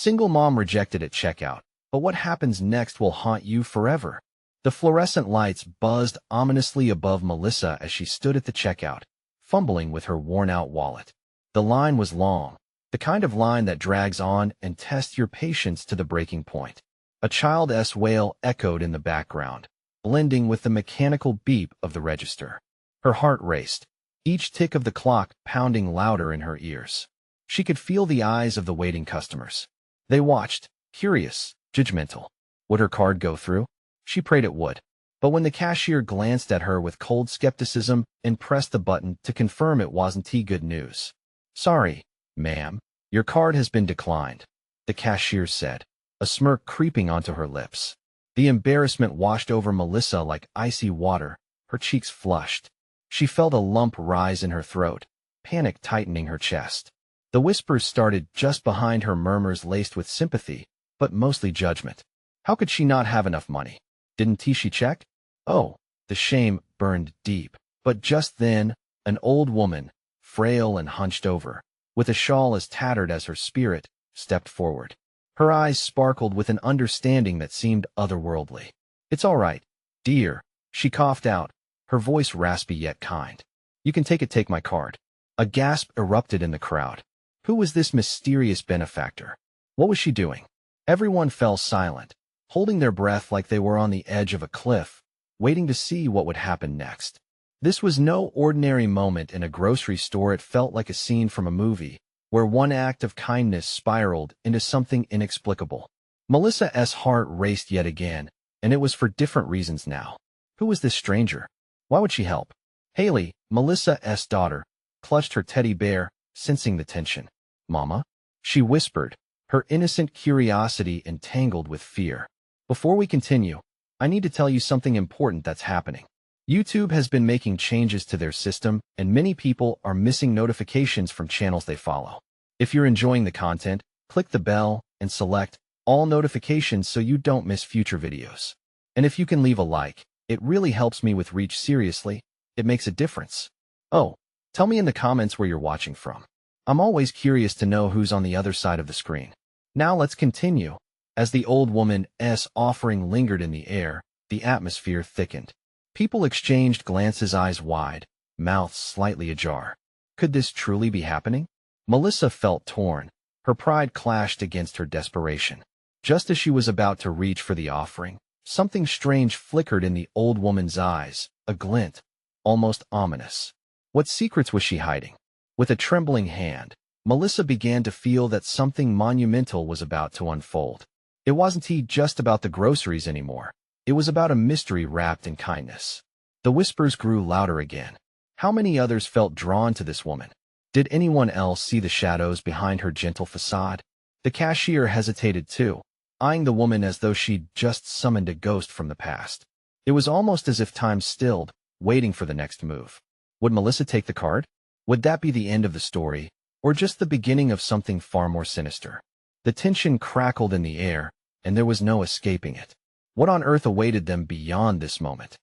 Single mom rejected at checkout, but what happens next will haunt you forever. The fluorescent lights buzzed ominously above Melissa as she stood at the checkout, fumbling with her worn-out wallet. The line was long, the kind of line that drags on and tests your patience to the breaking point. A child's wail echoed in the background, blending with the mechanical beep of the register. Her heart raced, each tick of the clock pounding louder in her ears. She could feel the eyes of the waiting customers. They watched, curious, judgmental. Would her card go through? She prayed it would. But when the cashier glanced at her with cold skepticism and pressed the button to confirm it wasn't good news. "Sorry, ma'am, your card has been declined," the cashier said, a smirk creeping onto her lips. The embarrassment washed over Melissa like icy water, her cheeks flushed. She felt a lump rise in her throat, panic tightening her chest. The whispers started just behind her, murmurs laced with sympathy, but mostly judgment. How could she not have enough money? Didn't she check? Oh, the shame burned deep. But just then, an old woman, frail and hunched over, with a shawl as tattered as her spirit, stepped forward. Her eyes sparkled with an understanding that seemed otherworldly. "It's all right, dear," she coughed out, her voice raspy yet kind. "You can take my card." A gasp erupted in the crowd. Who was this mysterious benefactor? What was she doing? Everyone fell silent, holding their breath like they were on the edge of a cliff, waiting to see what would happen next. This was no ordinary moment in a grocery store. It felt like a scene from a movie, where one act of kindness spiraled into something inexplicable. Melissa's heart raced yet again, and it was for different reasons now. Who was this stranger? Why would she help? Haley, Melissa's daughter, clutched her teddy bear, sensing the tension. "Mama?" she whispered, her innocent curiosity entangled with fear. "Before we continue, I need to tell you something important that's happening. YouTube has been making changes to their system, and many people are missing notifications from channels they follow. If you're enjoying the content, click the bell and select all notifications so you don't miss future videos. And if you can leave a like, it really helps me with reach. Seriously, it makes a difference. Oh, tell me in the comments where you're watching from. I'm always curious to know who's on the other side of the screen. Now let's continue. As the old woman's offering lingered in the air, the atmosphere thickened. People exchanged glances, eyes wide, mouths slightly ajar. Could this truly be happening? Melissa felt torn. Her pride clashed against her desperation. Just as she was about to reach for the offering, something strange flickered in the old woman's eyes, a glint, almost ominous. What secrets was she hiding? With a trembling hand, Melissa began to feel that something monumental was about to unfold. It wasn't just about the groceries anymore. It was about a mystery wrapped in kindness. The whispers grew louder again. How many others felt drawn to this woman? Did anyone else see the shadows behind her gentle facade? The cashier hesitated too, eyeing the woman as though she'd just summoned a ghost from the past. It was almost as if time stilled, waiting for the next move. Would Melissa take the card? Would that be the end of the story, or just the beginning of something far more sinister? The tension crackled in the air, and there was no escaping it. What on earth awaited them beyond this moment?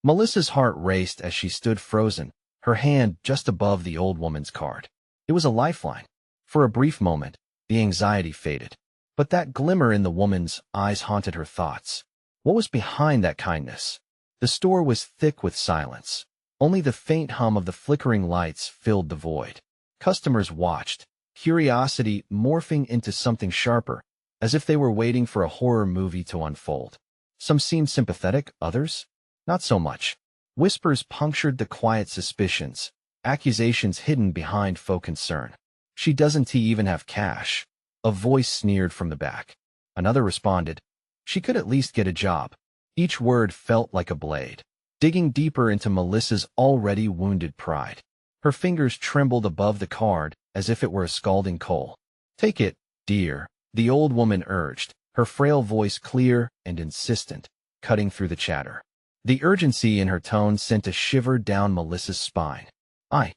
Melissa's heart raced as she stood frozen, her hand just above the old woman's card. It was a lifeline. For a brief moment, the anxiety faded, but that glimmer in the woman's eyes haunted her thoughts. What was behind that kindness? The store was thick with silence. Only the faint hum of the flickering lights filled the void. Customers watched, curiosity morphing into something sharper, as if they were waiting for a horror movie to unfold. Some seemed sympathetic, others, not so much. Whispers punctured the quiet suspicions, accusations hidden behind faux concern. "She doesn't even have cash," a voice sneered from the back. Another responded, "She could at least get a job." Each word felt like a blade, digging deeper into Melissa's already wounded pride. Her fingers trembled above the card as if it were a scalding coal. "Take it, dear," the old woman urged, her frail voice clear and insistent, cutting through the chatter. The urgency in her tone sent a shiver down Melissa's spine. I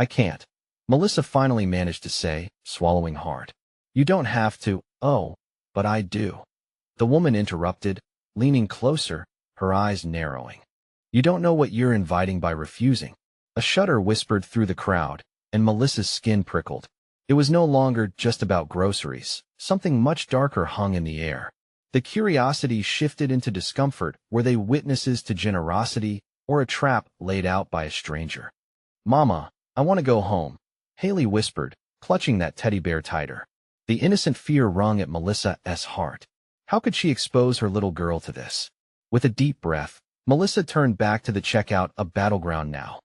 can't," Melissa finally managed to say, swallowing hard. "You don't have to." "Oh, but I do," the woman interrupted, leaning closer, her eyes narrowing. "You don't know what you're inviting by refusing." A shudder whispered through the crowd, and Melissa's skin prickled. It was no longer just about groceries. Something much darker hung in the air. The curiosity shifted into discomfort. Were they witnesses to generosity or a trap laid out by a stranger? "Mama, I want to go home," Haley whispered, clutching that teddy bear tighter. The innocent fear wrung at Melissa's heart. How could she expose her little girl to this? With a deep breath, Melissa turned back to the checkout, a battleground now.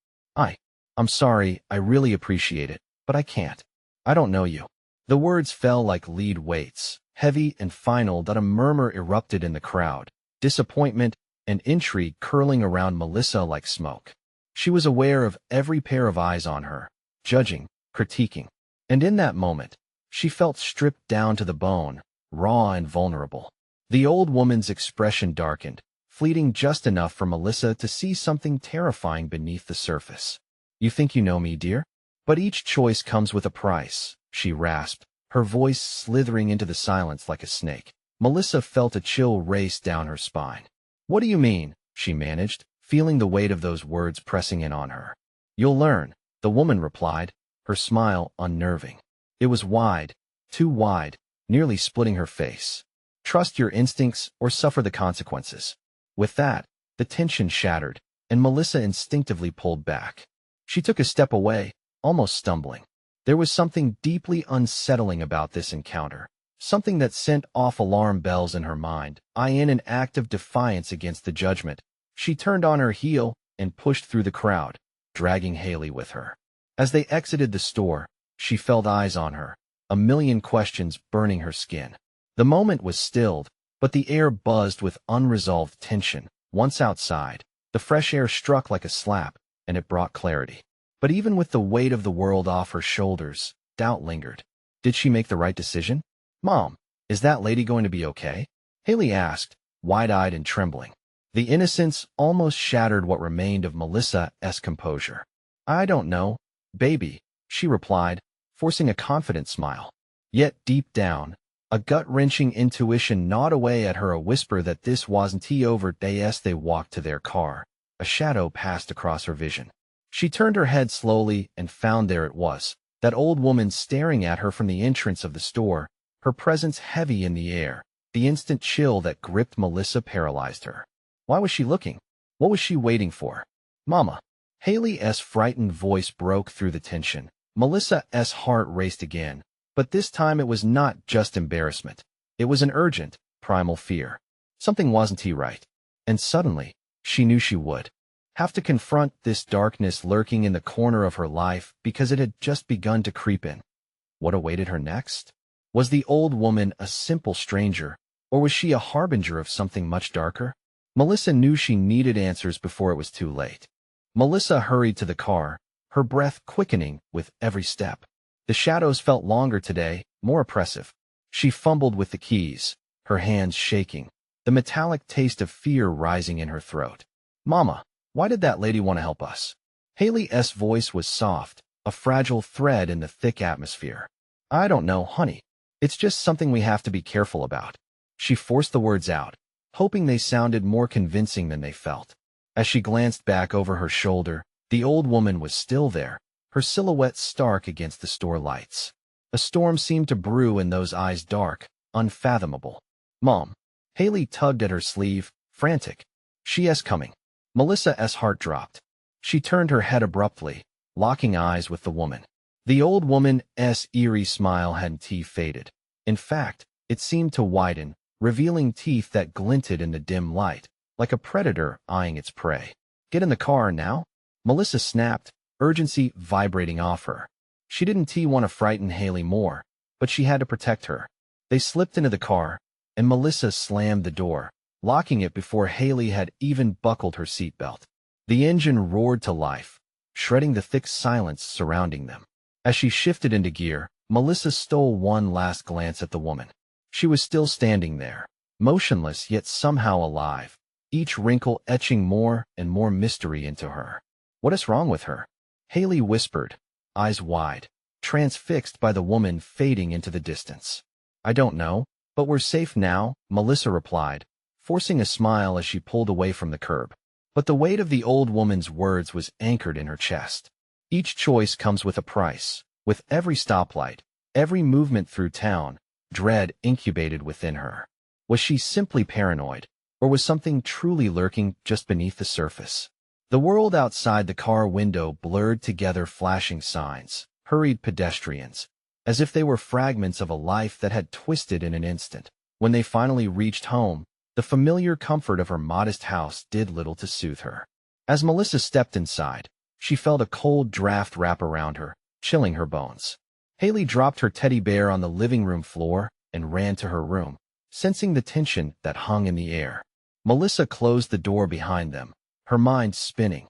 I'm sorry, I really appreciate it, but I can't. I don't know you." The words fell like lead weights, heavy and final, that a murmur erupted in the crowd, disappointment and intrigue curling around Melissa like smoke. She was aware of every pair of eyes on her, judging, critiquing. And in that moment, she felt stripped down to the bone, raw and vulnerable. The old woman's expression darkened, fleeting just enough for Melissa to see something terrifying beneath the surface. "You think you know me, dear? But each choice comes with a price," she rasped, her voice slithering into the silence like a snake. Melissa felt a chill race down her spine. "What do you mean?" she managed, feeling the weight of those words pressing in on her. "You'll learn," the woman replied, her smile unnerving. It was wide, too wide, nearly splitting her face. "Trust your instincts or suffer the consequences." With that, the tension shattered, and Melissa instinctively pulled back. She took a step away, almost stumbling. There was something deeply unsettling about this encounter, something that sent off alarm bells in her mind. In an act of defiance against the judgment, she turned on her heel and pushed through the crowd, dragging Haley with her. As they exited the store, she felt eyes on her, a million questions burning her skin. The moment was stilled, but the air buzzed with unresolved tension. Once outside, the fresh air struck like a slap, and it brought clarity. But even with the weight of the world off her shoulders, doubt lingered. Did she make the right decision? "Mom, is that lady going to be okay?" Haley asked, wide-eyed and trembling. The innocence almost shattered what remained of Melissa's composure. "I don't know, baby," she replied, forcing a confident smile. Yet deep down, a gut-wrenching intuition gnawed away at her, a whisper that this wasn't over. As they walked to their car, a shadow passed across her vision. She turned her head slowly and found there it was, that old woman staring at her from the entrance of the store, her presence heavy in the air. The instant chill that gripped Melissa paralyzed her. Why was she looking? What was she waiting for? "Mama." Haley's frightened voice broke through the tension. Melissa's heart raced again, but this time it was not just embarrassment. It was an urgent, primal fear. Something wasn't right. And suddenly, she knew she would have to confront this darkness lurking in the corner of her life, because it had just begun to creep in. What awaited her next? Was the old woman a simple stranger, or was she a harbinger of something much darker? Melissa knew she needed answers before it was too late. Melissa hurried to the car, her breath quickening with every step. The shadows felt longer today, more oppressive. She fumbled with the keys, her hands shaking, the metallic taste of fear rising in her throat. "Mama, why did that lady want to help us?" Haley's voice was soft, a fragile thread in the thick atmosphere. "I don't know, honey. It's just something we have to be careful about." She forced the words out, hoping they sounded more convincing than they felt. As she glanced back over her shoulder, the old woman was still there, her silhouette stark against the store lights. A storm seemed to brew in those eyes, dark, unfathomable. "Mom." Haley tugged at her sleeve, frantic. "She's coming." Melissa's heart dropped. She turned her head abruptly, locking eyes with the woman. The old woman's eerie smile hadn't faded. In fact, it seemed to widen, revealing teeth that glinted in the dim light, like a predator eyeing its prey. "Get in the car now." Melissa snapped, urgency vibrating off her. She didn't want to frighten Haley more, but she had to protect her. They slipped into the car, and Melissa slammed the door, locking it before Haley had even buckled her seatbelt. The engine roared to life, shredding the thick silence surrounding them. As she shifted into gear, Melissa stole one last glance at the woman. She was still standing there, motionless yet somehow alive, each wrinkle etching more and more mystery into her. "What is wrong with her?" Haley whispered, eyes wide, transfixed by the woman fading into the distance. "I don't know, but we're safe now," Melissa replied, forcing a smile as she pulled away from the curb. But the weight of the old woman's words was anchored in her chest. "Each choice comes with a price. With every stoplight, every movement through town, dread incubated within her. Was she simply paranoid, or was something truly lurking just beneath the surface? The world outside the car window blurred together, flashing signs, hurried pedestrians, as if they were fragments of a life that had twisted in an instant. When they finally reached home, the familiar comfort of her modest house did little to soothe her. As Melissa stepped inside, she felt a cold draft wrap around her, chilling her bones. Haley dropped her teddy bear on the living room floor and ran to her room, sensing the tension that hung in the air. Melissa closed the door behind them, her mind spinning.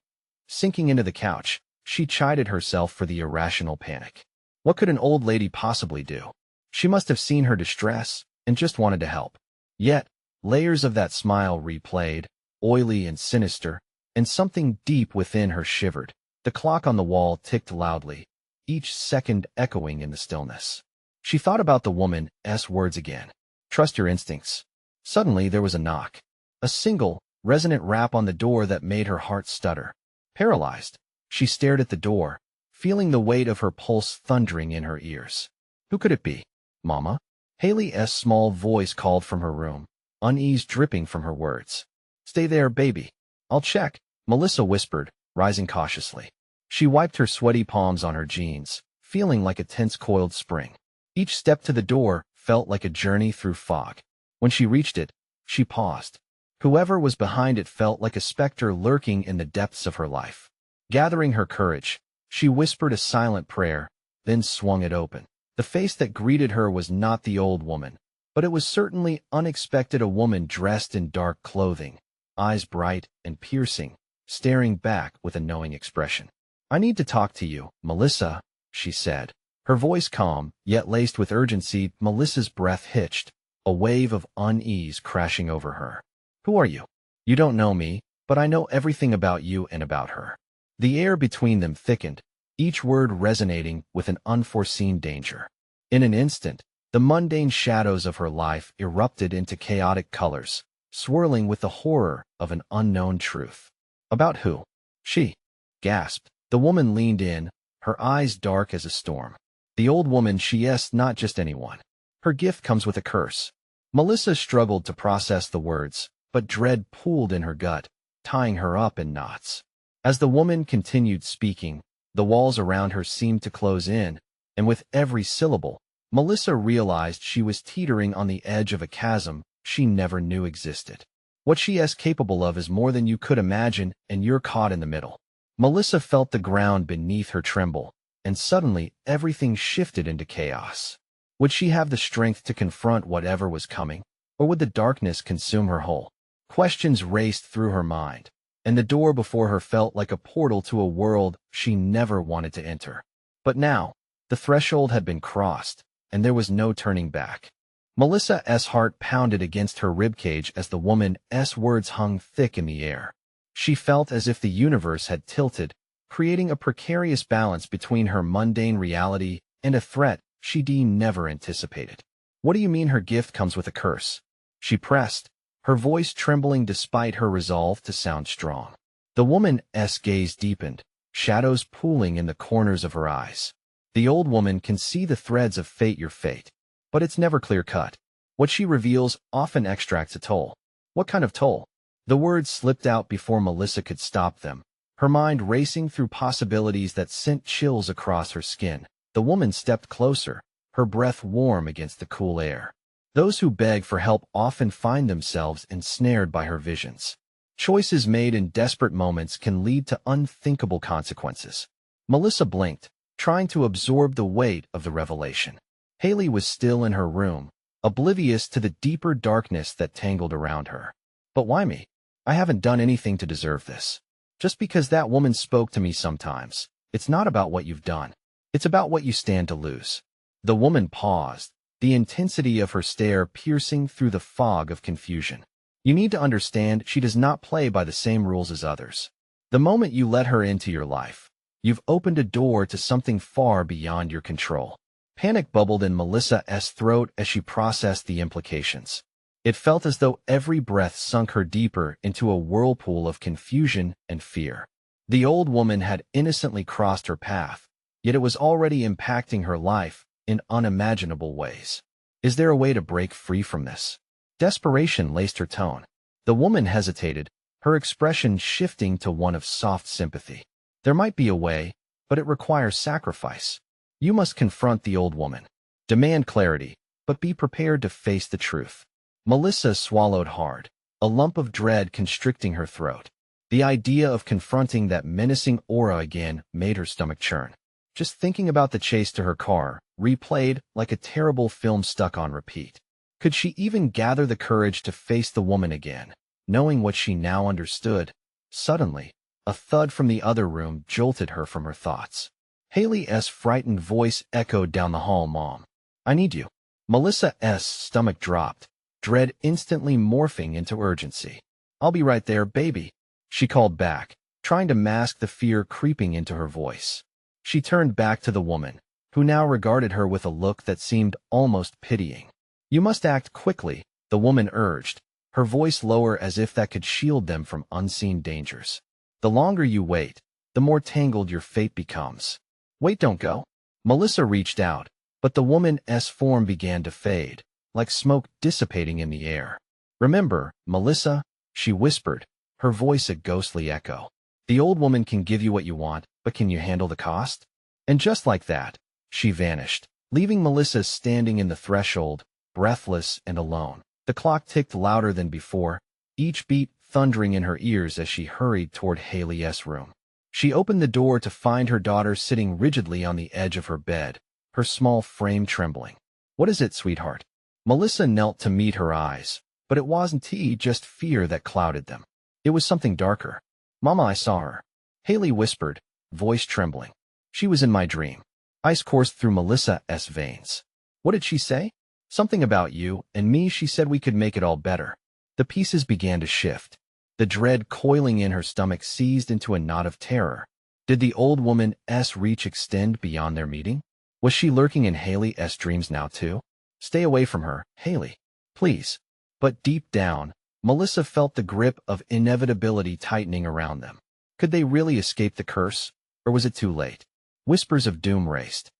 Sinking into the couch, she chided herself for the irrational panic. What could an old lady possibly do? She must have seen her distress and just wanted to help. Yet, layers of that smile replayed, oily and sinister, and something deep within her shivered. The clock on the wall ticked loudly, each second echoing in the stillness. She thought about the woman's words again. Trust your instincts. Suddenly there was a knock. A single, resonant rap on the door that made her heart stutter. Paralyzed, she stared at the door, feeling the weight of her pulse thundering in her ears. Who could it be? Mama? Haley's small voice called from her room, unease dripping from her words. Stay there, baby. I'll check, Melissa whispered, rising cautiously. She wiped her sweaty palms on her jeans, feeling like a tense coiled spring. Each step to the door felt like a journey through fog. When she reached it, she paused. Whoever was behind it felt like a specter lurking in the depths of her life. Gathering her courage, she whispered a silent prayer, then swung it open. The face that greeted her was not the old woman, but it was certainly unexpected, a woman dressed in dark clothing, eyes bright and piercing, staring back with a knowing expression. I need to talk to you, Melissa, she said. Her voice calm, yet laced with urgency. Melissa's breath hitched, a wave of unease crashing over her. Who are you? You don't know me, but I know everything about you and about her. The air between them thickened, each word resonating with an unforeseen danger. In an instant, the mundane shadows of her life erupted into chaotic colors, swirling with the horror of an unknown truth. About who? She gasped. The woman leaned in, her eyes dark as a storm. The old woman, yes, not just anyone. Her gift comes with a curse. Melissa struggled to process the words, but dread pooled in her gut, tying her up in knots. As the woman continued speaking, the walls around her seemed to close in, and with every syllable, Melissa realized she was teetering on the edge of a chasm she never knew existed. What she is capable of is more than you could imagine, and you're caught in the middle. Melissa felt the ground beneath her tremble, and suddenly everything shifted into chaos. Would she have the strength to confront whatever was coming, or would the darkness consume her whole? Questions raced through her mind, and the door before her felt like a portal to a world she never wanted to enter. But now, the threshold had been crossed, and there was no turning back. Melissa's heart pounded against her ribcage as the woman's words hung thick in the air. She felt as if the universe had tilted, creating a precarious balance between her mundane reality and a threat she'd never anticipated. What do you mean her gift comes with a curse? She pressed, her voice trembling despite her resolve to sound strong. The woman's gaze deepened, shadows pooling in the corners of her eyes. The old woman can see the threads of fate, your fate, but it's never clear-cut. What she reveals often extracts a toll. What kind of toll? The words slipped out before Melissa could stop them, her mind racing through possibilities that sent chills across her skin. The woman stepped closer, her breath warm against the cool air. Those who beg for help often find themselves ensnared by her visions. Choices made in desperate moments can lead to unthinkable consequences. Melissa blinked, trying to absorb the weight of the revelation. Haley was still in her room, oblivious to the deeper darkness that tangled around her. But why me? I haven't done anything to deserve this. Just because that woman spoke to me sometimes, it's not about what you've done. It's about what you stand to lose. The woman paused, the intensity of her stare piercing through the fog of confusion. You need to understand she does not play by the same rules as others. The moment you let her into your life, you've opened a door to something far beyond your control. Panic bubbled in Melissa's throat as she processed the implications. It felt as though every breath sunk her deeper into a whirlpool of confusion and fear. The old woman had innocently crossed her path, yet it was already impacting her life, in unimaginable ways. Is there a way to break free from this? Desperation laced her tone. The woman hesitated, her expression shifting to one of soft sympathy. There might be a way, but it requires sacrifice. You must confront the old woman. Demand clarity, but be prepared to face the truth. Melissa swallowed hard, a lump of dread constricting her throat. The idea of confronting that menacing aura again made her stomach churn. Just thinking about the chase to her car, replayed like a terrible film stuck on repeat. Could she even gather the courage to face the woman again, knowing what she now understood? Suddenly, a thud from the other room jolted her from her thoughts. Haley's frightened voice echoed down the hall. "Mom, I need you." Melissa's stomach dropped, dread instantly morphing into urgency. "I'll be right there, baby," she called back, trying to mask the fear creeping into her voice. She turned back to the woman, who now regarded her with a look that seemed almost pitying. "You must act quickly," the woman urged, her voice lower as if that could shield them from unseen dangers. "The longer you wait, the more tangled your fate becomes." "Wait, don't go." Melissa reached out, but the woman's form began to fade, like smoke dissipating in the air. "Remember, Melissa," she whispered, her voice a ghostly echo. "The old woman can give you what you want, but can you handle the cost?" And just like that, she vanished, leaving Melissa standing in the threshold, breathless and alone. The clock ticked louder than before, each beat thundering in her ears as she hurried toward Haley's room. She opened the door to find her daughter sitting rigidly on the edge of her bed, her small frame trembling. "What is it, sweetheart?" Melissa knelt to meet her eyes, but it wasn't just fear that clouded them. It was something darker. "Mama, I saw her," Haley whispered, voice trembling. "She was in my dream." Ice coursed through Melissa's veins. "What did she say?" "Something about you and me. She said we could make it all better." The pieces began to shift. The dread coiling in her stomach seized into a knot of terror. Did the old woman's reach extend beyond their meeting? Was she lurking in Haley's dreams now too? "Stay away from her, Haley. Please." But deep down, Melissa felt the grip of inevitability tightening around them. Could they really escape the curse, or was it too late? Whispers of doom raced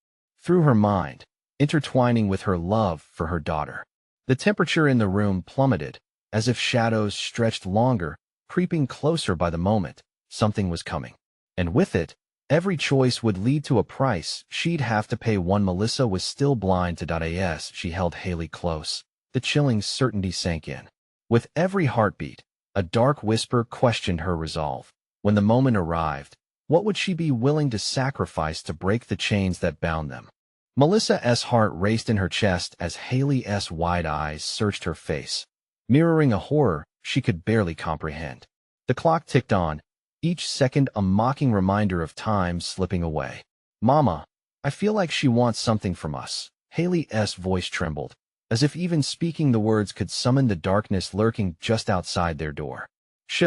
through her mind, intertwining with her love for her daughter. The temperature in the room plummeted, as if shadows stretched longer, creeping closer by the moment. Something was coming. And with it, every choice would lead to a price she'd have to pay. One Melissa was still blind to as she held Haley close. The chilling certainty sank in. With every heartbeat, a dark whisper questioned her resolve. When the moment arrived, what would she be willing to sacrifice to break the chains that bound them? Melissa's heart raced in her chest as Haley's wide eyes searched her face, mirroring a horror she could barely comprehend. The clock ticked on, each second a mocking reminder of time slipping away. "Mama, I feel like she wants something from us." Haley's voice trembled, as if even speaking the words could summon the darkness lurking just outside their door. "Shh,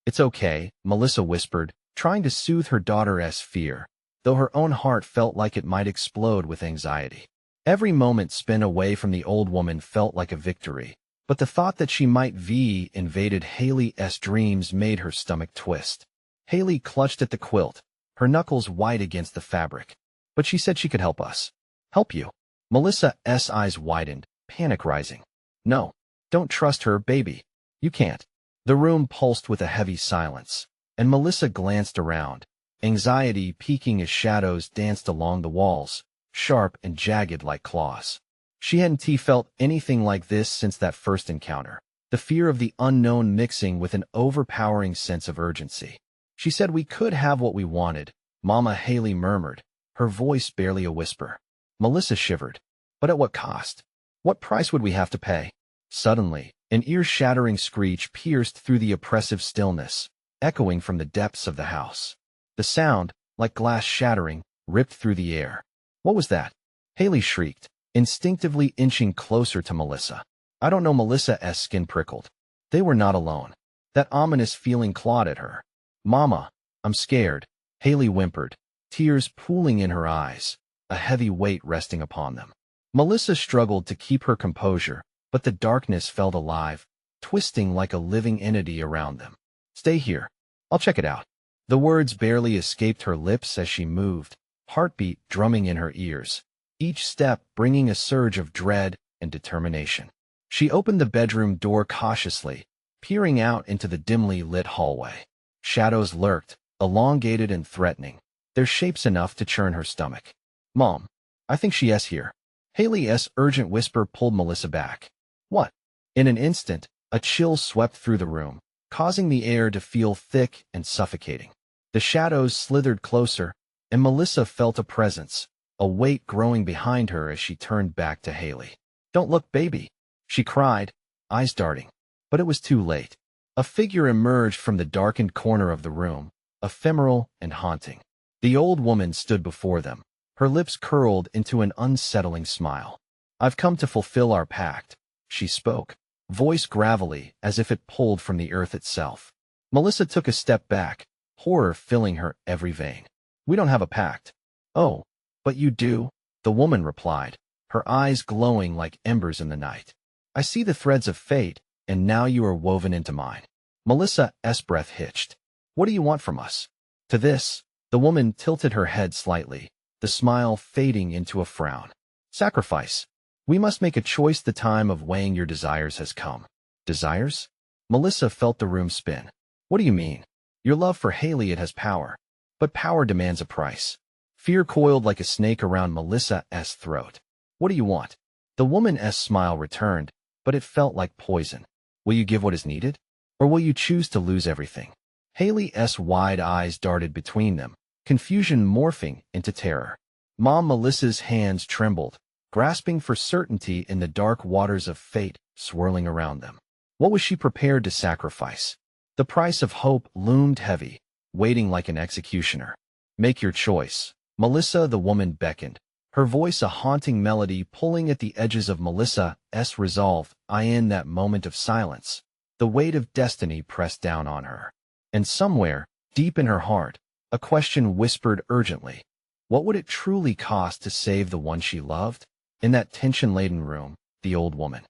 it's okay," Melissa whispered, trying to soothe her daughter's fear, though her own heart felt like it might explode with anxiety. Every moment spent away from the old woman felt like a victory, but the thought that she might be invaded Haley's dreams made her stomach twist. Haley clutched at the quilt, her knuckles white against the fabric. "But she said she could help us." "Help you?" Melissa's eyes widened, panic rising. "No, don't trust her, baby. You can't." The room pulsed with a heavy silence, and Melissa glanced around, anxiety peaking as shadows danced along the walls, sharp and jagged like claws. She hadn't felt anything like this since that first encounter, the fear of the unknown mixing with an overpowering sense of urgency. "She said we could have what we wanted," Mama Haley murmured, her voice barely a whisper. Melissa shivered. "But at what cost? What price would we have to pay?" Suddenly, an ear-shattering screech pierced through the oppressive stillness, echoing from the depths of the house. The sound, like glass shattering, ripped through the air. "What was that?" Haley shrieked, instinctively inching closer to Melissa. "I don't know." Melissa's skin prickled. They were not alone. That ominous feeling clawed at her. "Mama, I'm scared," Haley whimpered, tears pooling in her eyes, a heavy weight resting upon them. Melissa struggled to keep her composure, but the darkness felt alive, twisting like a living entity around them. "Stay here. I'll check it out." The words barely escaped her lips as she moved, heartbeat drumming in her ears. each step bringing a surge of dread and determination. She opened the bedroom door cautiously, peering out into the dimly lit hallway. Shadows lurked, elongated and threatening, their shapes enough to churn her stomach. "Mom, I think she's here." Haley's urgent whisper pulled Melissa back. "What?" In an instant, a chill swept through the room, causing the air to feel thick and suffocating. The shadows slithered closer, and Melissa felt a presence, a weight growing behind her as she turned back to Haley. "Don't look, baby," she cried, eyes darting. But it was too late. A figure emerged from the darkened corner of the room, ephemeral and haunting. The old woman stood before them, her lips curled into an unsettling smile. "I've come to fulfill our pact," she spoke, voice gravelly as if it pulled from the earth itself. Melissa took a step back, horror filling her every vein. "We don't have a pact." "Oh, but you do," the woman replied, her eyes glowing like embers in the night. "I see the threads of fate, and now you are woven into mine." Melissa's breath hitched. "What do you want from us?" To this, the woman tilted her head slightly, the smile fading into a frown. "Sacrifice. We must make a choice. The time of weighing your desires has come." "Desires?" Melissa felt the room spin. "What do you mean?" "Your love for Haley, it has power. But power demands a price." Fear coiled like a snake around Melissa's throat. "What do you want?" The woman's smile returned, but it felt like poison. "Will you give what is needed? Or will you choose to lose everything?" Haley's wide eyes darted between them, confusion morphing into terror. Mom Melissa's hands trembled, grasping for certainty in the dark waters of fate swirling around them. What was she prepared to sacrifice? The price of hope loomed heavy, waiting like an executioner. "Make your choice." Melissa, the woman, beckoned, her voice a haunting melody pulling at the edges of Melissa's resolve. In that moment of silence, the weight of destiny pressed down on her. And somewhere, deep in her heart, a question whispered urgently. What would it truly cost to save the one she loved? In that tension-laden room, the old woman's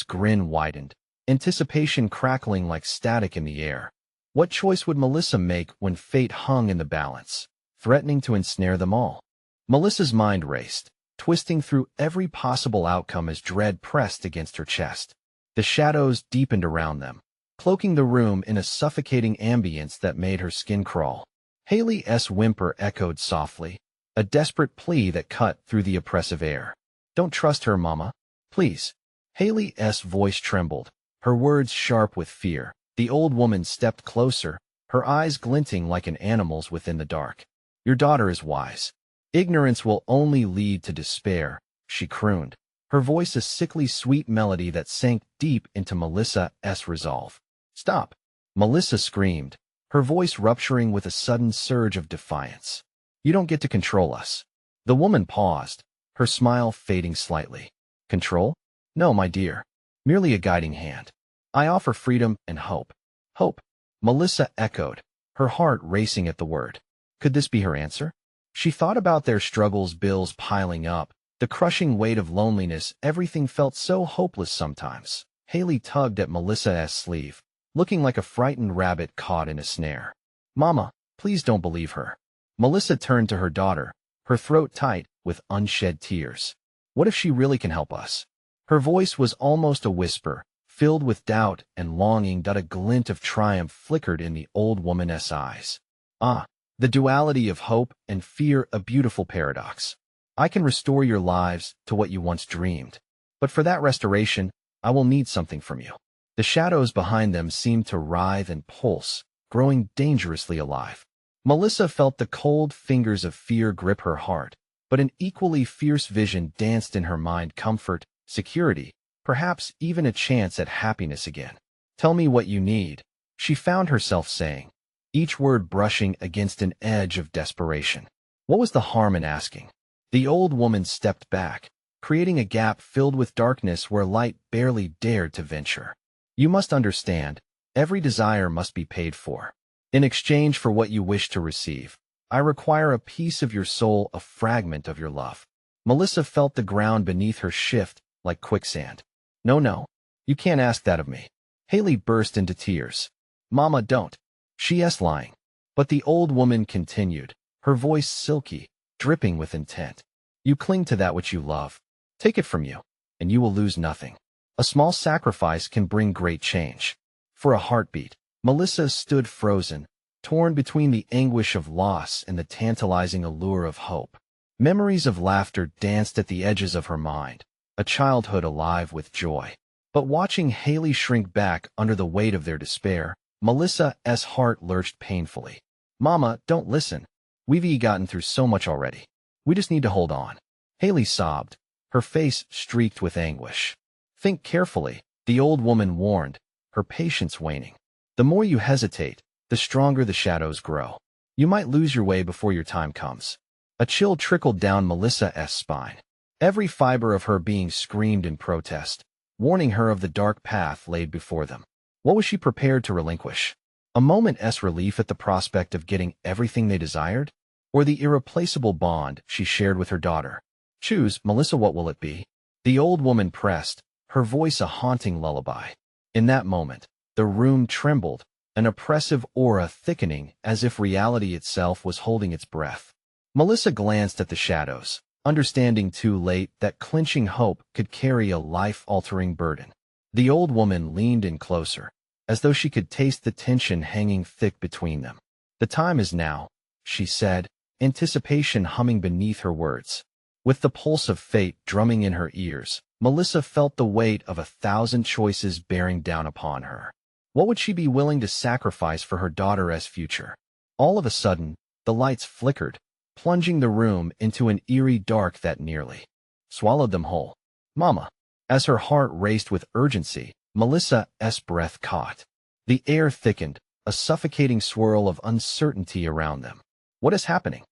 grin widened, anticipation crackling like static in the air. What choice would Melissa make when fate hung in the balance, threatening to ensnare them all? Melissa's mind raced, twisting through every possible outcome as dread pressed against her chest. The shadows deepened around them, cloaking the room in a suffocating ambience that made her skin crawl. Haley's whimper echoed softly, a desperate plea that cut through the oppressive air. "Don't trust her, Mama. Please." Haley's voice trembled, her words sharp with fear. The old woman stepped closer, her eyes glinting like an animal's within the dark. "Your daughter is wise. Ignorance will only lead to despair," she crooned, her voice a sickly sweet melody that sank deep into Melissa's resolve. "Stop!" Melissa screamed, her voice rupturing with a sudden surge of defiance. "You don't get to control us." The woman paused, her smile fading slightly. "Control? No, my dear. Merely a guiding hand. I offer freedom and hope." "Hope," Melissa echoed, her heart racing at the word. Could this be her answer? She thought about their struggles, bills piling up, the crushing weight of loneliness. Everything felt so hopeless sometimes. Haley tugged at Melissa's sleeve, looking like a frightened rabbit caught in a snare. "Mama, please don't believe her." Melissa turned to her daughter, her throat tight with unshed tears. "What if she really can help us?" Her voice was almost a whisper, filled with doubt and longing. A glint of triumph flickered in the old woman's eyes. "Ah, the duality of hope and fear, a beautiful paradox. I can restore your lives to what you once dreamed. But for that restoration, I will need something from you." The shadows behind them seemed to writhe and pulse, growing dangerously alive. Melissa felt the cold fingers of fear grip her heart, but an equally fierce vision danced in her mind: comfort, security, perhaps even a chance at happiness again. "Tell me what you need," she found herself saying, each word brushing against an edge of desperation. What was the harm in asking? The old woman stepped back, creating a gap filled with darkness where light barely dared to venture. "You must understand, every desire must be paid for. In exchange for what you wish to receive, I require a piece of your soul, a fragment of your love." Melissa felt the ground beneath her shift like quicksand. No, you can't ask that of me." Haley burst into tears. "Mama, don't." She's lying. But the old woman continued, her voice silky, dripping with intent. You cling to that which you love. Take it from you, and you will lose nothing. A small sacrifice can bring great change. For a heartbeat, Melissa stood frozen, torn between the anguish of loss and the tantalizing allure of hope. Memories of laughter danced at the edges of her mind, a childhood alive with joy. But watching Haley shrink back under the weight of their despair, Melissa's heart lurched painfully. Mama, don't listen. We've gotten through so much already. We just need to hold on. Haley sobbed, her face streaked with anguish. Think carefully, the old woman warned, her patience waning. The more you hesitate, the stronger the shadows grow. You might lose your way before your time comes. A chill trickled down Melissa's spine. Every fiber of her being screamed in protest, warning her of the dark path laid before them. What was she prepared to relinquish? A moment's relief at the prospect of getting everything they desired? Or the irreplaceable bond she shared with her daughter? Choose, Melissa, what will it be? The old woman pressed, her voice a haunting lullaby. In that moment, the room trembled, an oppressive aura thickening as if reality itself was holding its breath. Melissa glanced at the shadows, understanding too late that clinching hope could carry a life-altering burden. The old woman leaned in closer, as though she could taste the tension hanging thick between them. The time is now, she said, anticipation humming beneath her words. With the pulse of fate drumming in her ears, Melissa felt the weight of 1,000 choices bearing down upon her. What would she be willing to sacrifice for her daughter's future? All of a sudden, the lights flickered, plunging the room into an eerie dark that nearly swallowed them whole. Mama. As her heart raced with urgency, Melissa's breath caught. The air thickened, a suffocating swirl of uncertainty around them. What is happening?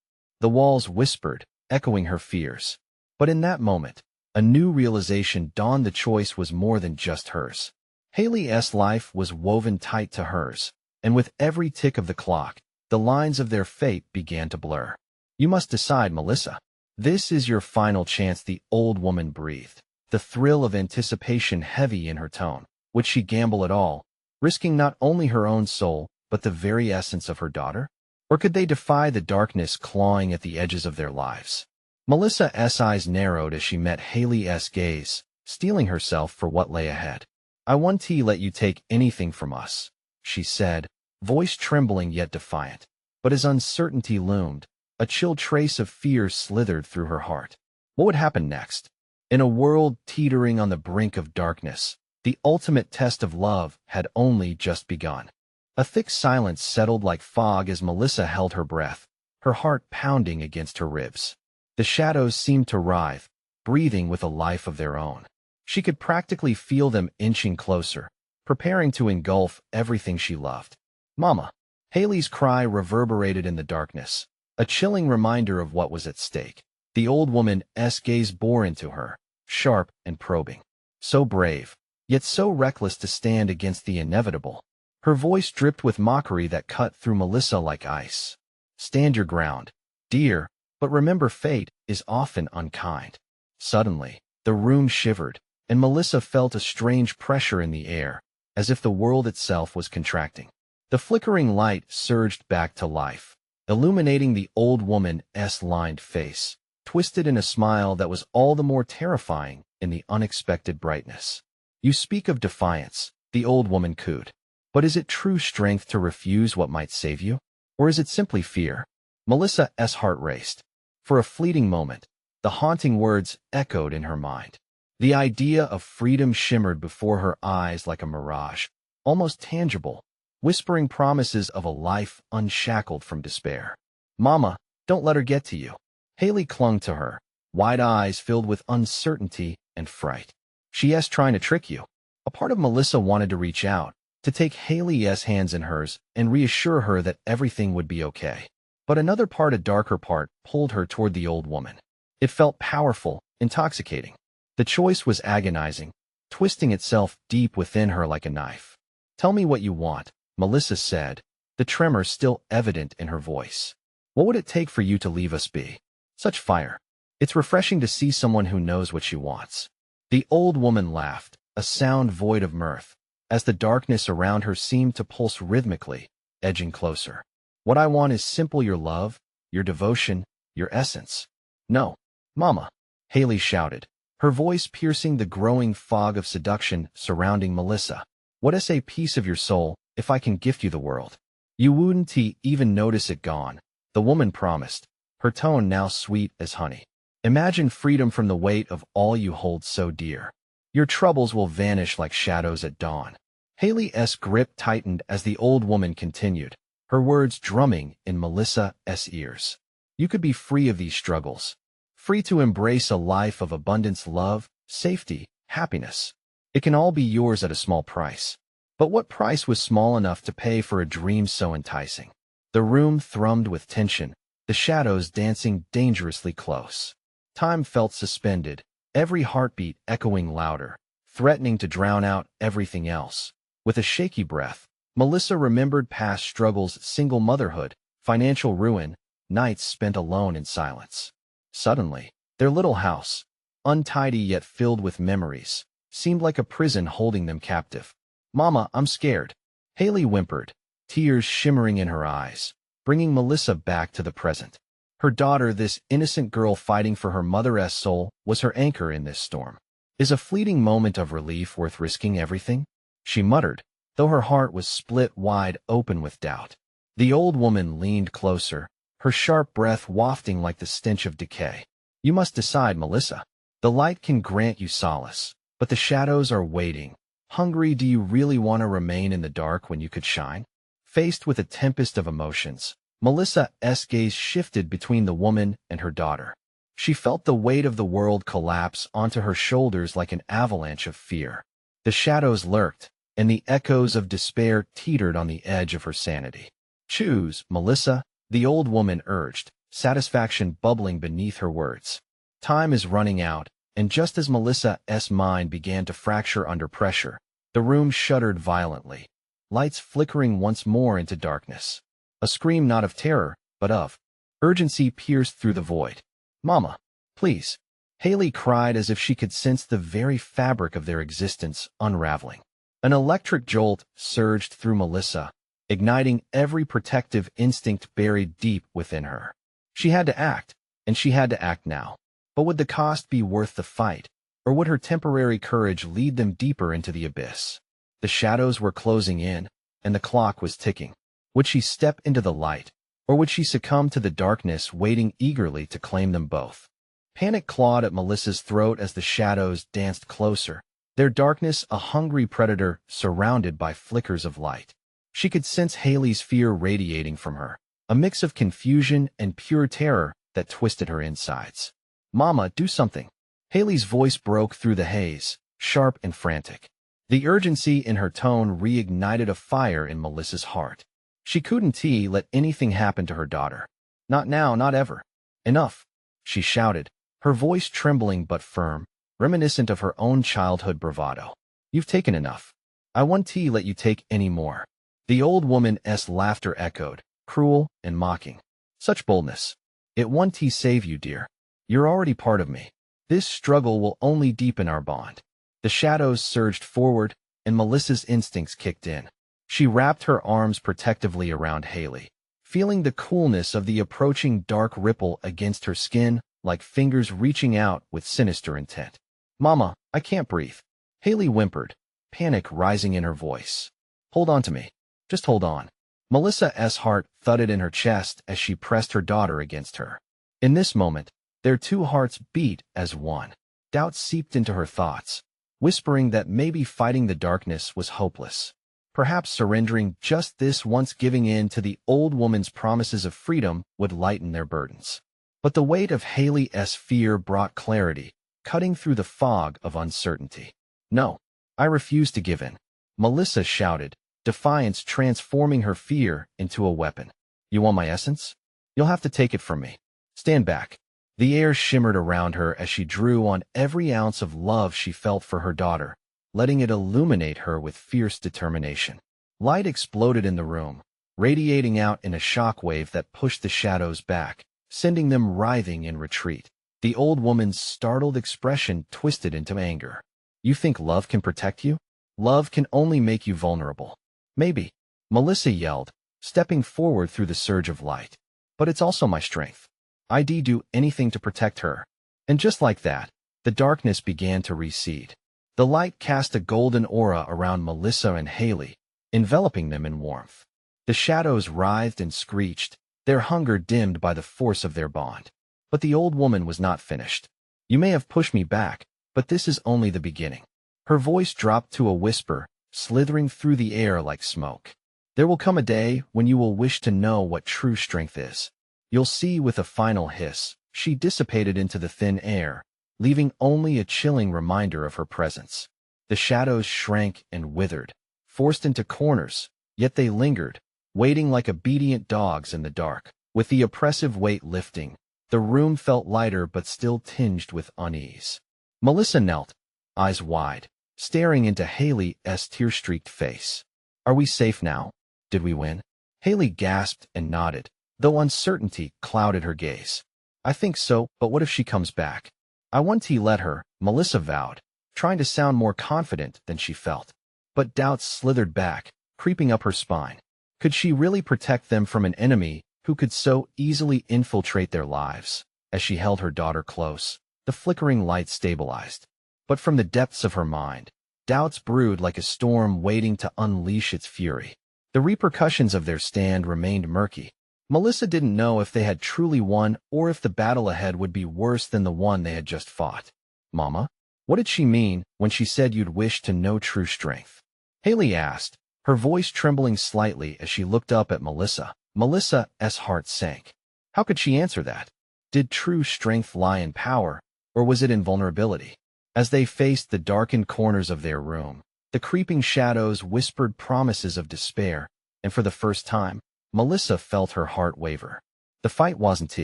The walls whispered, echoing her fears. But in that moment, a new realization dawned. The choice was more than just hers. Haley's life was woven tight to hers, and with every tick of the clock, the lines of their fate began to blur. You must decide, Melissa. This is your final chance, the old woman breathed, the thrill of anticipation heavy in her tone. Would she gamble at all, risking not only her own soul, but the very essence of her daughter? Or could they defy the darkness clawing at the edges of their lives? Melissa's eyes narrowed as she met Haley's gaze, steeling herself for what lay ahead. I won't let you take anything from us, she said, voice trembling yet defiant. But as uncertainty loomed, a chill trace of fear slithered through her heart. What would happen next? In a world teetering on the brink of darkness, the ultimate test of love had only just begun. A thick silence settled like fog as Melissa held her breath, her heart pounding against her ribs. The shadows seemed to writhe, breathing with a life of their own. She could practically feel them inching closer, preparing to engulf everything she loved. Mama! Haley's cry reverberated in the darkness, a chilling reminder of what was at stake. The old woman's gaze bore into her, sharp and probing. So brave, yet so reckless to stand against the inevitable. Her voice dripped with mockery that cut through Melissa like ice. Stand your ground, dear, but remember fate is often unkind. Suddenly, the room shivered, and Melissa felt a strange pressure in the air, as if the world itself was contracting. The flickering light surged back to life, illuminating the old woman's lined face, twisted in a smile that was all the more terrifying in the unexpected brightness. You speak of defiance, the old woman cooed. But is it true strength to refuse what might save you? Or is it simply fear? Melissa's heart raced. For a fleeting moment, the haunting words echoed in her mind. The idea of freedom shimmered before her eyes like a mirage, almost tangible, whispering promises of a life unshackled from despair. Mama, don't let her get to you. Haley clung to her, wide eyes filled with uncertainty and fright. She's trying to trick you. A part of Melissa wanted to reach out, to take Haley's hands in hers and reassure her that everything would be okay. But another part, a darker part, pulled her toward the old woman. It felt powerful, intoxicating. The choice was agonizing, twisting itself deep within her like a knife. Tell me what you want, Melissa said, the tremor still evident in her voice. What would it take for you to leave us be? Such fire. It's refreshing to see someone who knows what she wants. The old woman laughed, a sound void of mirth, as the darkness around her seemed to pulse rhythmically, edging closer. What I want is simple: your love, your devotion, your essence. No, Mama, Haley shouted, her voice piercing the growing fog of seduction surrounding Melissa. What's a piece of your soul if I can gift you the world? You wouldn't even notice it gone, the woman promised, her tone now sweet as honey. Imagine freedom from the weight of all you hold so dear. Your troubles will vanish like shadows at dawn. Haley's grip tightened as the old woman continued, her words drumming in Melissa's ears. You could be free of these struggles. Free to embrace a life of abundance, love, safety, happiness. It can all be yours at a small price. But what price was small enough to pay for a dream so enticing? The room thrummed with tension, the shadows dancing dangerously close. Time felt suspended, every heartbeat echoing louder, threatening to drown out everything else. With a shaky breath, Melissa remembered past struggles, single motherhood, financial ruin, nights spent alone in silence. Suddenly, their little house, untidy yet filled with memories, seemed like a prison holding them captive. Mama, I'm scared, Haley whimpered, tears shimmering in her eyes, bringing Melissa back to the present. Her daughter, this innocent girl fighting for her mother's soul, was her anchor in this storm. Is a fleeting moment of relief worth risking everything? She muttered, though her heart was split wide open with doubt. The old woman leaned closer, her sharp breath wafting like the stench of decay. You must decide, Melissa. The light can grant you solace, but the shadows are waiting. Hungry, do you really want to remain in the dark when you could shine? Faced with a tempest of emotions, Melissa's gaze shifted between the woman and her daughter. She felt the weight of the world collapse onto her shoulders like an avalanche of fear. The shadows lurked, and the echoes of despair teetered on the edge of her sanity. Choose, Melissa, the old woman urged, satisfaction bubbling beneath her words. Time is running out, and just as Melissa's mind began to fracture under pressure, the room shuddered violently, lights flickering once more into darkness. A scream not of terror, but of urgency pierced through the void. Mama, please, Haley cried as if she could sense the very fabric of their existence unraveling. An electric jolt surged through Melissa, igniting every protective instinct buried deep within her. She had to act, and she had to act now. But would the cost be worth the fight, or would her temporary courage lead them deeper into the abyss? The shadows were closing in, and the clock was ticking. Would she step into the light, or would she succumb to the darkness waiting eagerly to claim them both? Panic clawed at Melissa's throat as the shadows danced closer, their darkness a hungry predator surrounded by flickers of light. She could sense Haley's fear radiating from her, a mix of confusion and pure terror that twisted her insides. Mama, do something. Haley's voice broke through the haze, sharp and frantic. The urgency in her tone reignited a fire in Melissa's heart. She couldn't let anything happen to her daughter. Not now, not ever. Enough, she shouted, her voice trembling but firm, reminiscent of her own childhood bravado. You've taken enough. I won't let you take any more. The old woman's laughter echoed, cruel and mocking. Such boldness. It won't save you, dear. You're already part of me. This struggle will only deepen our bond. The shadows surged forward, and Melissa's instincts kicked in. She wrapped her arms protectively around Haley, feeling the coolness of the approaching dark ripple against her skin like fingers reaching out with sinister intent. Mama, I can't breathe. Haley whimpered, panic rising in her voice. Hold on to me. Just hold on. Melissa's heart thudded in her chest as she pressed her daughter against her. In this moment, their two hearts beat as one. Doubt seeped into her thoughts, whispering that maybe fighting the darkness was hopeless. Perhaps surrendering just this once, giving in to the old woman's promises of freedom, would lighten their burdens. But the weight of Haley's fear brought clarity, cutting through the fog of uncertainty. No, I refuse to give in, Melissa shouted, defiance transforming her fear into a weapon. You want my essence? You'll have to take it from me. Stand back. The air shimmered around her as she drew on every ounce of love she felt for her daughter, letting it illuminate her with fierce determination. Light exploded in the room, radiating out in a shockwave that pushed the shadows back, sending them writhing in retreat. The old woman's startled expression twisted into anger. You think love can protect you? Love can only make you vulnerable. Maybe, Melissa yelled, stepping forward through the surge of light. But it's also my strength. I'd do anything to protect her. And just like that, the darkness began to recede. The light cast a golden aura around Melissa and Haley, enveloping them in warmth. The shadows writhed and screeched, their hunger dimmed by the force of their bond. But the old woman was not finished. You may have pushed me back, but this is only the beginning. Her voice dropped to a whisper, slithering through the air like smoke. There will come a day when you will wish to know what true strength is. You'll see. With a final hiss, she dissipated into the thin air, leaving only a chilling reminder of her presence. The shadows shrank and withered, forced into corners, yet they lingered, waiting like obedient dogs in the dark. With the oppressive weight lifting, the room felt lighter but still tinged with unease. Melissa knelt, eyes wide, staring into Haley's tear-streaked face. Are we safe now? Did we win? Haley gasped and nodded, though uncertainty clouded her gaze. I think so, but what if she comes back? I want to let her, Melissa vowed, trying to sound more confident than she felt. But doubts slithered back, creeping up her spine. Could she really protect them from an enemy who could so easily infiltrate their lives? As she held her daughter close, the flickering light stabilized. But from the depths of her mind, doubts brewed like a storm waiting to unleash its fury. The repercussions of their stand remained murky. Melissa didn't know if they had truly won or if the battle ahead would be worse than the one they had just fought. Mama, what did she mean when she said you'd wish to know true strength? Haley asked, her voice trembling slightly as she looked up at Melissa. Melissa's heart sank. How could she answer that? Did true strength lie in power, or was it in vulnerability? As they faced the darkened corners of their room, the creeping shadows whispered promises of despair, and for the first time, Melissa felt her heart waver. The fight wasn't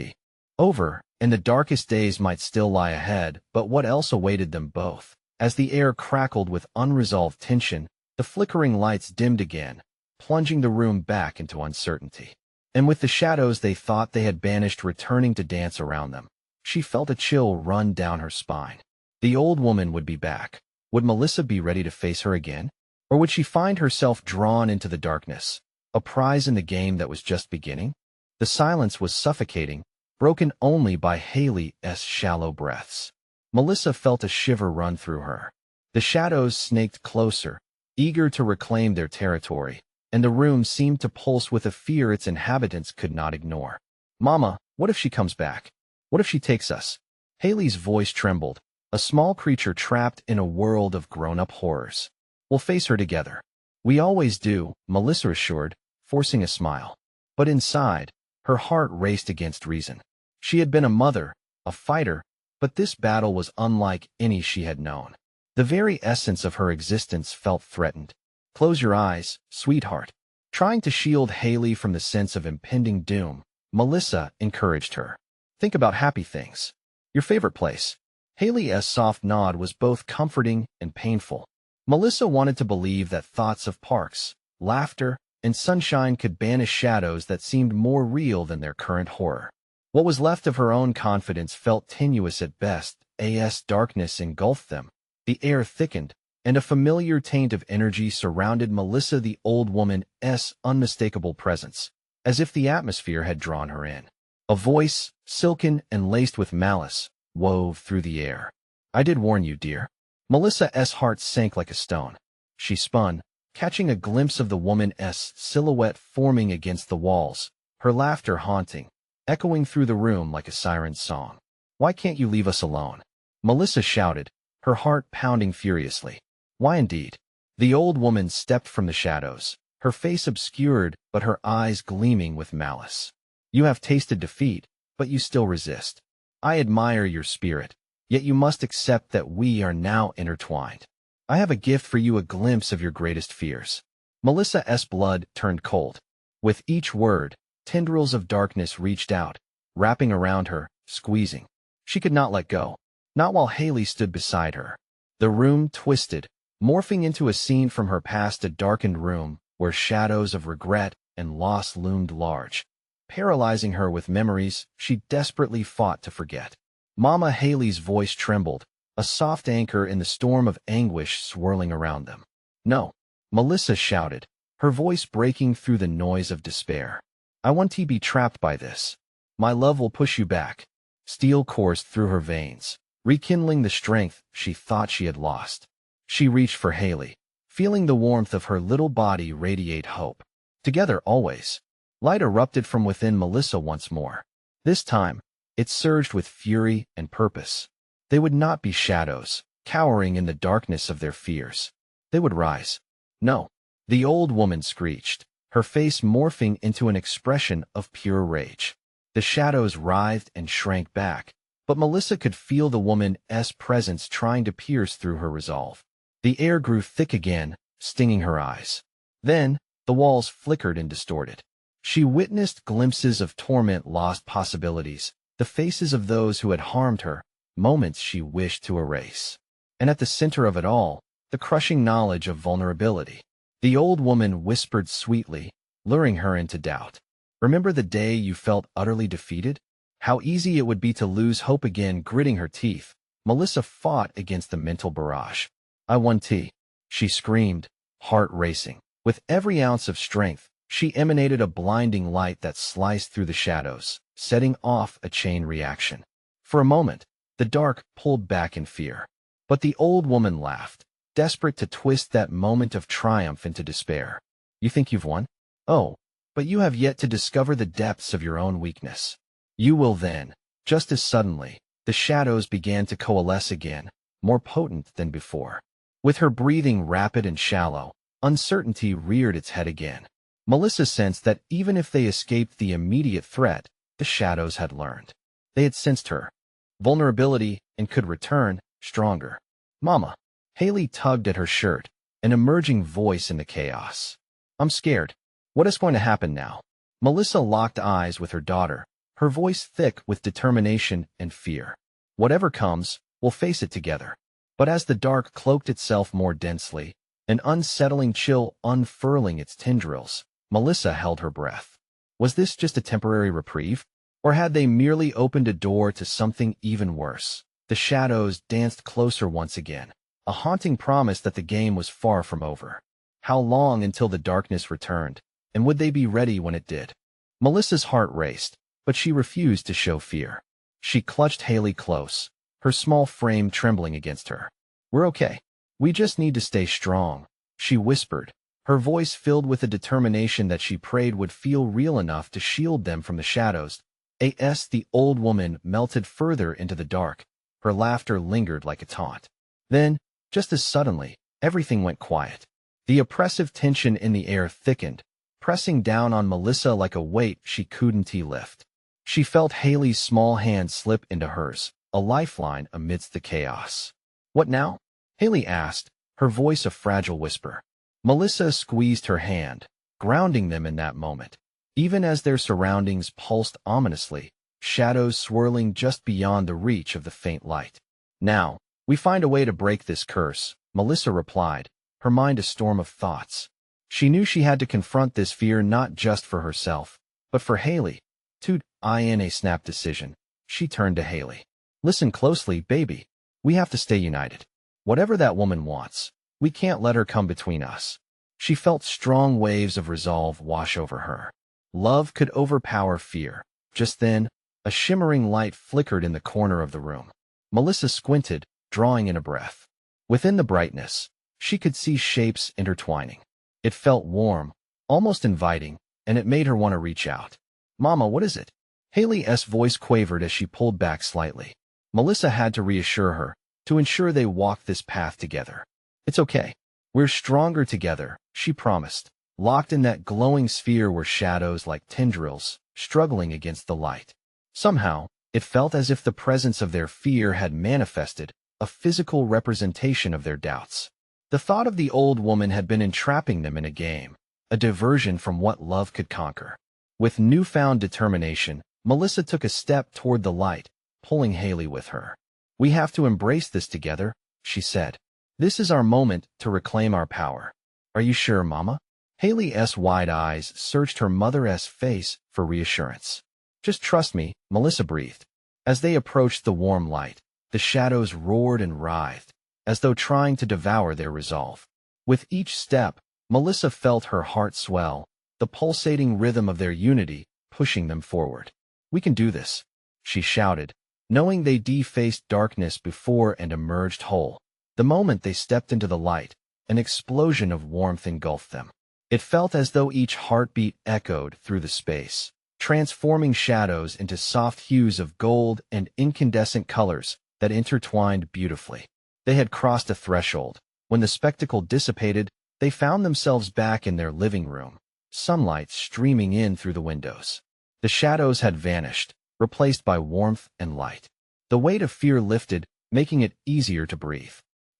over, and the darkest days might still lie ahead, but what else awaited them both? As the air crackled with unresolved tension, the flickering lights dimmed again, plunging the room back into uncertainty. And with the shadows they thought they had banished returning to dance around them, she felt a chill run down her spine. The old woman would be back. Would Melissa be ready to face her again? Or would she find herself drawn into the darkness, a prize in the game that was just beginning? The silence was suffocating, broken only by Haley's shallow breaths. Melissa felt a shiver run through her. The shadows snaked closer, eager to reclaim their territory, and the room seemed to pulse with a fear its inhabitants could not ignore. Mama, what if she comes back? What if she takes us? Haley's voice trembled, a small creature trapped in a world of grown-up horrors. We'll face her together. We always do, Melissa assured, forcing a smile. But inside, her heart raced against reason. She had been a mother, a fighter, but this battle was unlike any she had known. The very essence of her existence felt threatened. Close your eyes, sweetheart. Trying to shield Haley from the sense of impending doom, Melissa encouraged her. Think about happy things. Your favorite place. Haley's soft nod was both comforting and painful. Melissa wanted to believe that thoughts of parks, laughter, and sunshine could banish shadows that seemed more real than their current horror. What was left of her own confidence felt tenuous at best. As darkness engulfed them, the air thickened, and a familiar taint of energy surrounded Melissa, the old woman's unmistakable presence, as if the atmosphere had drawn her in. A voice, silken and laced with malice, wove through the air. I did warn you, dear. Melissa's heart sank like a stone. She spun, catching a glimpse of the woman's silhouette forming against the walls, her laughter haunting, echoing through the room like a siren's song. Why can't you leave us alone? Melissa shouted, her heart pounding furiously. Why indeed? The old woman stepped from the shadows, her face obscured but her eyes gleaming with malice. You have tasted defeat, but you still resist. I admire your spirit, yet you must accept that we are now intertwined. I have a gift for you, a glimpse of your greatest fears. Melissa's blood turned cold. With each word, tendrils of darkness reached out, wrapping around her, squeezing. She could not let go, not while Haley stood beside her. The room twisted, morphing into a scene from her past, a darkened room where shadows of regret and loss loomed large, paralyzing her with memories she desperately fought to forget. Mama, Haley's voice trembled, a soft anchor in the storm of anguish swirling around them. No, Melissa shouted, her voice breaking through the noise of despair. I want to be trapped by this. My love will push you back. Steel coursed through her veins, rekindling the strength she thought she had lost. She reached for Haley, feeling the warmth of her little body radiate hope. Together always. Light erupted from within Melissa once more. This time, it surged with fury and purpose. They would not be shadows, cowering in the darkness of their fears. They would rise. No, the old woman screeched, her face morphing into an expression of pure rage. The shadows writhed and shrank back, but Melissa could feel the woman's presence trying to pierce through her resolve. The air grew thick again, stinging her eyes. Then, the walls flickered and distorted. She witnessed glimpses of torment, lost possibilities, the faces of those who had harmed her, moments she wished to erase. And at the center of it all, the crushing knowledge of vulnerability. The old woman whispered sweetly, luring her into doubt. Remember the day you felt utterly defeated? How easy it would be to lose hope again. Gritting her teeth, Melissa fought against the mental barrage. I won T. She screamed, heart racing. With every ounce of strength, she emanated a blinding light that sliced through the shadows, setting off a chain reaction. For a moment, the dark pulled back in fear. But the old woman laughed, desperate to twist that moment of triumph into despair. You think you've won? Oh, but you have yet to discover the depths of your own weakness. You will then. Just as suddenly, the shadows began to coalesce again, more potent than before. With her breathing rapid and shallow, uncertainty reared its head again. Melissa sensed that even if they escaped the immediate threat, the shadows had learned. They had sensed her vulnerability and could return, stronger. Mama. Haley tugged at her shirt, an emerging voice in the chaos. I'm scared. What is going to happen now? Melissa locked eyes with her daughter, her voice thick with determination and fear. Whatever comes, we'll face it together. But as the dark cloaked itself more densely, an unsettling chill unfurling its tendrils, Melissa held her breath. Was this just a temporary reprieve? Or had they merely opened a door to something even worse? The shadows danced closer once again, a haunting promise that the game was far from over. How long until the darkness returned, and would they be ready when it did? Melissa's heart raced, but she refused to show fear. She clutched Haley close, her small frame trembling against her. We're okay. We just need to stay strong, she whispered, her voice filled with a determination that she prayed would feel real enough to shield them from the shadows. The old woman melted further into the dark. Her laughter lingered like a taunt. Then, just as suddenly, everything went quiet. The oppressive tension in the air thickened, pressing down on Melissa like a weight she couldn't lift. She felt Haley's small hand slip into hers, a lifeline amidst the chaos. What now? Haley asked, her voice a fragile whisper. Melissa squeezed her hand, grounding them in that moment. Even as their surroundings pulsed ominously, shadows swirling just beyond the reach of the faint light. Now, we find a way to break this curse, Melissa replied, her mind a storm of thoughts. She knew she had to confront this fear not just for herself, but for Haley. In a snap decision, she turned to Haley. Listen closely, baby. We have to stay united. Whatever that woman wants, we can't let her come between us. She felt strong waves of resolve wash over her. Love could overpower fear. Just then, a shimmering light flickered in the corner of the room. Melissa squinted, drawing in a breath. Within the brightness, she could see shapes intertwining. It felt warm, almost inviting, and it made her want to reach out. Mama, what is it? Haley's voice quavered as she pulled back slightly. Melissa had to reassure her, to ensure they walked this path together. It's okay. We're stronger together, she promised, locked in that glowing sphere where shadows like tendrils, struggling against the light. Somehow, it felt as if the presence of their fear had manifested, a physical representation of their doubts. The thought of the old woman had been entrapping them in a game, a diversion from what love could conquer. With newfound determination, Melissa took a step toward the light, pulling Haley with her. We have to embrace this together, she said. This is our moment to reclaim our power. Are you sure, Mama? Haley's wide eyes searched her mother's face for reassurance. Just trust me, Melissa breathed. As they approached the warm light, the shadows roared and writhed, as though trying to devour their resolve. With each step, Melissa felt her heart swell, the pulsating rhythm of their unity pushing them forward. We can do this, she shouted, knowing they defaced darkness before and emerged whole. The moment they stepped into the light, an explosion of warmth engulfed them. It felt as though each heartbeat echoed through the space, transforming shadows into soft hues of gold and incandescent colors that intertwined beautifully. They had crossed a threshold. When the spectacle dissipated, they found themselves back in their living room, sunlight streaming in through the windows. The shadows had vanished, replaced by warmth and light. The weight of fear lifted, making it easier to breathe.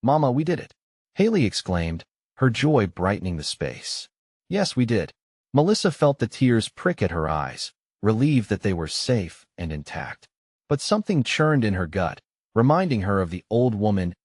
"Mama, we did it!" Haley exclaimed, her joy brightening the space. "Yes, we did." Melissa felt the tears prick at her eyes, relieved that they were safe and intact. But something churned in her gut, reminding her of the old woman's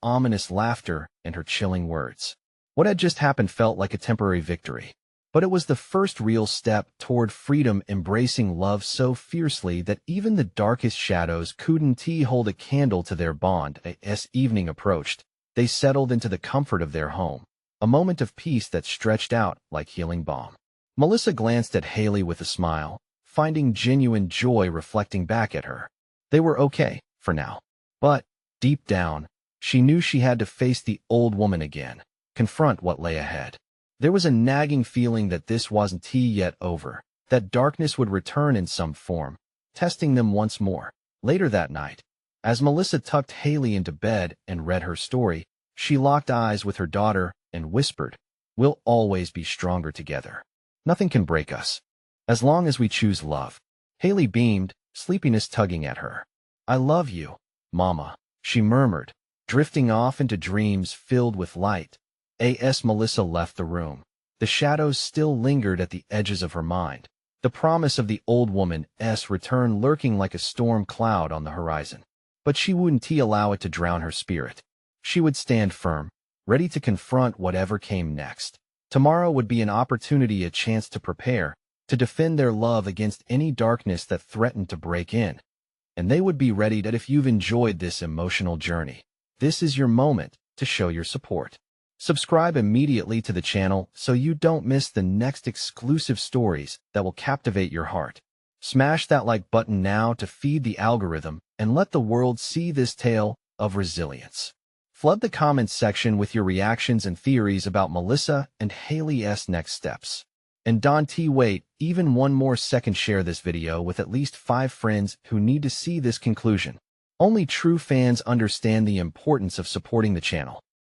ominous laughter and her chilling words. What had just happened felt like a temporary victory, but it was the first real step toward freedom, embracing love so fiercely that even the darkest shadows couldn't hold a candle to their bond. As evening approached, they settled into the comfort of their home, a moment of peace that stretched out like healing balm. Melissa glanced at Haley with a smile, finding genuine joy reflecting back at her. They were okay, for now. But, deep down, she knew she had to face the old woman again, confront what lay ahead. There was a nagging feeling that this wasn't yet over, that darkness would return in some form, testing them once more. Later that night, as Melissa tucked Haley into bed and read her story, she locked eyes with her daughter and whispered, "We'll always be stronger together. Nothing can break us, as long as we choose love." Haley beamed, sleepiness tugging at her. "I love you, Mama," she murmured, drifting off into dreams filled with light. As Melissa left the room, the shadows still lingered at the edges of her mind, the promise of the old woman's return lurking like a storm cloud on the horizon. But she wouldn't allow it to drown her spirit. She would stand firm, ready to confront whatever came next. Tomorrow would be an opportunity, a chance to prepare, to defend their love against any darkness that threatened to break in. And they would be ready. That if you've enjoyed this emotional journey, this is your moment to show your support. Subscribe immediately to the channel so you don't miss the next exclusive stories that will captivate your heart. Smash that like button now to feed the algorithm and let the world see this tale of resilience. Flood the comments section with your reactions and theories about Melissa and Haley's next steps. And don't wait even one more second, share this video with at least 5 friends who need to see this conclusion. Only true fans understand the importance of supporting the channel.